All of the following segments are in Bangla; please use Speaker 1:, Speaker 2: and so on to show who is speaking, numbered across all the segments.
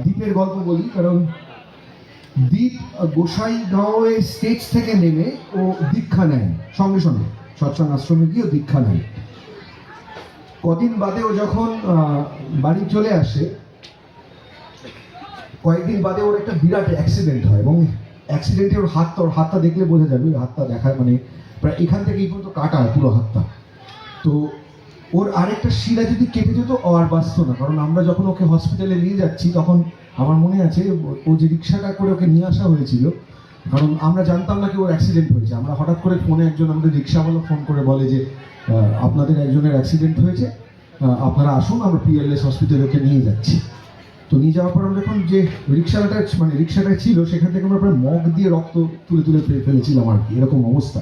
Speaker 1: দ্বীপের গল্প বলি, কারণ দ্বীপ গোসাইগাঁওয়ে স্টেজ থেকে নেমে ও দীক্ষা নেয়, সঙ্গে সঙ্গে সৎসঙ্গ আশ্রমে গিয়ে দীক্ষা নেয়। কদিন বাদে ও যখন বাড়ি চলে আসে, কয়েকদিন বাদে ওর একটা বিরাট অ্যাক্সিডেন্ট হয়, এবং অ্যাক্সিডেন্টে ওর হাতটা দেখলে বোঝা যাবে, ওর হাতটা দেখায় মানে প্রায় এখান থেকে এই পর্যন্ত কাটা পুরো হাতটা। তো ওর আরেকটা শিরা যদি কেটে যেত ও আর বাঁচতো না, কারণ আমরা যখন ওকে হসপিটালে নিয়ে যাচ্ছি তখন আমার মনে আছে ও যে রিক্সাটা করে ওকে নিয়ে আসা হয়েছিল, কারণ আমরা জানতাম না কি ওর অ্যাক্সিডেন্ট হয়েছে। আমরা হঠাৎ করে ফোনে একজন আমাদের রিক্সাওয়ালা ফোন করে বলে যে আপনাদের একজনের অ্যাক্সিডেন্ট হয়েছে, আপনারা আসুন, আমরা পিএলএস হসপিটালে ওকে নিয়ে যাচ্ছি। তো নিয়ে যাওয়ার পর আমরা যখন যে রিক্সাটা ছিল সেখান থেকে আমরা প্রায় মগ দিয়ে রক্ত তুলে তুলে ফেলেছিলাম আর কি, এরকম অবস্থা।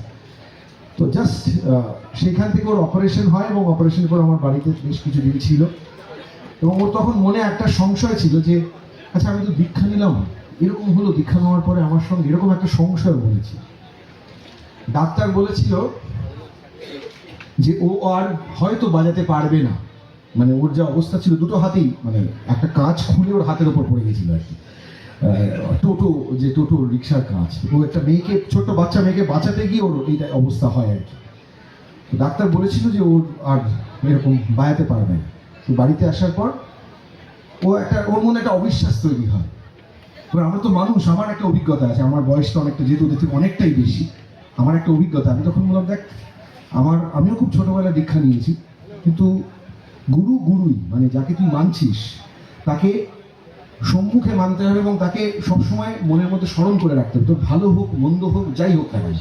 Speaker 1: তো জাস্ট সেখান থেকে ওর অপারেশন হয়, এবং অপারেশন করে আমার বাড়িতে বেশ কিছু দিন ছিল। এবং ওর তখন মনে একটা সংশয় ছিল যে আচ্ছা আমি তো দীক্ষা নিলাম, এরকম হলো, দীক্ষা নেওয়ার পরে আমার সঙ্গে এরকম একটা সংশয় বলেছি। ডাক্তার বলেছিল যে ও আর হয়তো বাজাতে পারবে না, মানে ওর যা অবস্থা ছিল, দুটো হাতেই মানে একটা কাঁচ খুলে ওর হাতের ওপর পড়ে গেছিল আর কি, টোটো রিক্সার কাঁচ। ও একটা মেয়েকে, ছোট্ট বাচ্চা মেয়েকে বাঁচাতে গিয়ে ওর এইটা অবস্থা হয় আর কি। তো ডাক্তার বলেছিল যে ওর আর এরকম বাজাতে পারবে না। তো বাড়িতে আসার পর ওর মনে একটা অবিশ্বাস তৈরি হয়। আমরা তো মানুষ, আমার একটা অভিজ্ঞতা আছে, আমার বয়সটা অনেকটা, যেহেতু দেখি অনেকটাই বেশি, আমার একটা অভিজ্ঞতা। আমি তখন বললাম দেখ, আমিও খুব ছোটবেলায় দীক্ষা নিয়েছি, কিন্তু গুরুই, মানে যাকে তুই মানছিস তাকে সম্মুখে মানতে হবে, এবং তাকে সবসময় মনের মধ্যে স্মরণ করে রাখতে হবে। তোর ভালো হোক মন্দ হোক যাই হোক না কেন,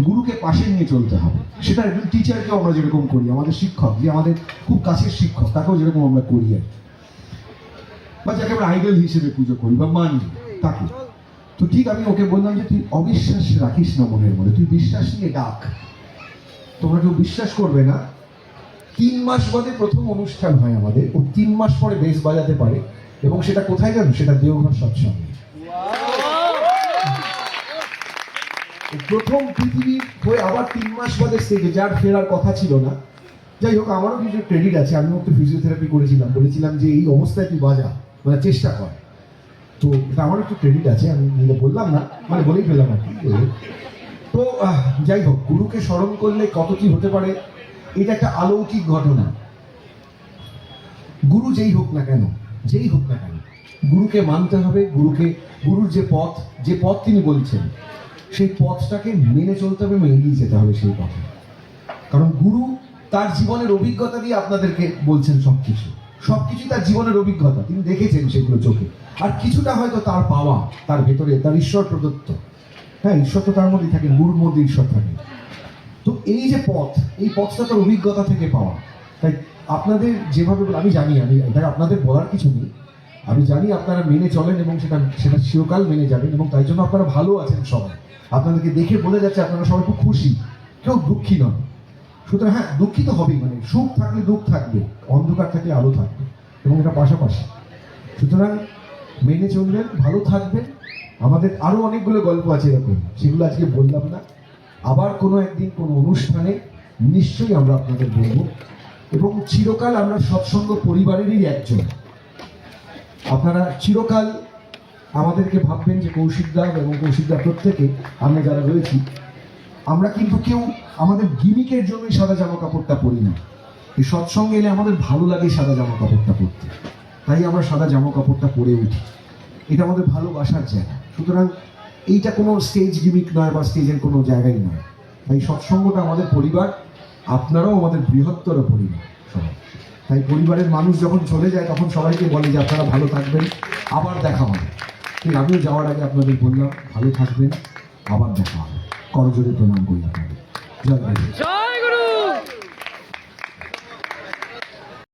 Speaker 1: গুরুকে পাশে নিয়ে চলতে হবে। সেটা একজন টিচারকেও আমরা যেরকম করি, আমাদের শিক্ষক যে আমাদের খুব কাছের শিক্ষক, তাকেও যেরকম আমরা করি আর, বা যাকে আমরা আইডল হিসেবে পুজো করি বা মানি তাকে। তো ঠিক আমি ওকে বললাম যে তুই অবিশ্বাস রাখিস না মনের মধ্যে, তুই বিশ্বাস নিয়ে ডাক। তোমরা কেউ বিশ্বাস করবে না, 3 মাস বাদে প্রথম অনুষ্ঠান হয় আমাদের। ও 3 মাস পরে বেশ বাজাতে পারে, এবং সেটা কোথায় জানো? সেটা দেওঘর সৎসঙ্গে। প্রথম পৃথিবী হয়ে আবার 3 মাস বাদে স্টেজে, যার ফেরার কথা ছিল না। যাই হোক, আমারও কিছু ক্রেডিট আছে, আমিও একটু ফিজিওথেরাপি করেছিলাম, বলেছিলাম যে এই অবস্থায় তুই বাজা, মানে চেষ্টা কর। তো আমারও একটু ক্রেডিট আছে, আমি বললাম না, মানে বলেই ফেললাম আর কি। তো যাই হোক, গুরুকে স্মরণ করলে কত কি হতে পারে, এটা একটা অলৌকিক ঘটনা। গুরু যেই হোক না কেন, গুরুকে মানতে হবে। গুরুর যে পথ তিনি বলছেন, সেই পথটাকে মেনে চলতে হবে এবং এগিয়ে যেতে হবে সেই পথে। কারণ গুরু তার জীবনের অভিজ্ঞতা দিয়ে আপনাদেরকে বলছেন সবকিছু তার জীবনের অভিজ্ঞতা, তিনি দেখেছেন সেগুলো চোখে। আর কিছুটা হয়তো তার পাওয়া, তার ভেতরে তার ঈশ্বর প্রদত্ত। হ্যাঁ, ঈশ্বর তো তার মধ্যেই থাকেন, গুরুর মধ্যে ঈশ্বর থাকেন। তো এই যে পথ, এই পথটা তার অভিজ্ঞতা থেকে পাওয়া। তাই আপনাদের যেভাবে, আমি জানি, এটা আপনাদের বলার কিছু নেই, আমি জানি আপনারা মেনে চলেন, এবং সেটা চিরকাল মেনে যাবেন, এবং তাই জন্য আপনারা ভালো আছেন সবাই। আপনাদেরকে দেখে বোঝা যাচ্ছে আপনারা সবাই খুব খুশি, কেউ দুঃখী নন। সুতরাং হ্যাঁ, দুঃখিত হবেই, মানে সুখ থাকলে দুঃখ থাকবে, অন্ধকার থাকলে আলো থাকবে, এবং এটা পাশাপাশি। সুতরাং মেনে চলবেন, ভালো থাকবেন। আমাদের আরো অনেকগুলো গল্প আছে এরকম, সেগুলো আজকে বললাম না। আবার কোনো একদিন কোনো অনুষ্ঠানে নিশ্চয়ই আমরা আপনাদের বলবো, এবং চিরকাল আমরা সৎসঙ্গ পরিবারেরই একজন। আপনারা চিরকাল আমাদেরকে ভাববেন যে কৌশিকদা এবং কৌশিকদা প্রত্যেকে, আমরা যারা রয়েছি, আমরা কিন্তু কেউ আমাদের গিমিকের জন্যই সাদা জামা কাপড়টা পরি না। এই সৎসঙ্গে এলে আমাদের ভালো লাগে সাদা জামা কাপড়টা পরতে, তাই আমরা সাদা জামা কাপড়টা পরে উঠি। এটা আমাদের ভালোবাসার জায়গা। সুতরাং এইটা কোনো স্টেজ গিমিক নয়, বা স্টেজের কোনো জায়গাই নয়। তাই সৎসঙ্গটা আমাদের পরিবার, আপনারাও আমাদের বৃহত্তর পরিবার সবাই। তাই পরিবারের মানুষ যখন চলে যায় তখন সবাইকে বলে যে আপনারা ভালো থাকবেন, আবার দেখা হবে। ঠিক আমিও যাওয়ার আগে আপনাদের বললাম ভালো থাকবেন, আবার দেখা হবে। করজোড়ে প্রণাম করি আপনাদের। জয়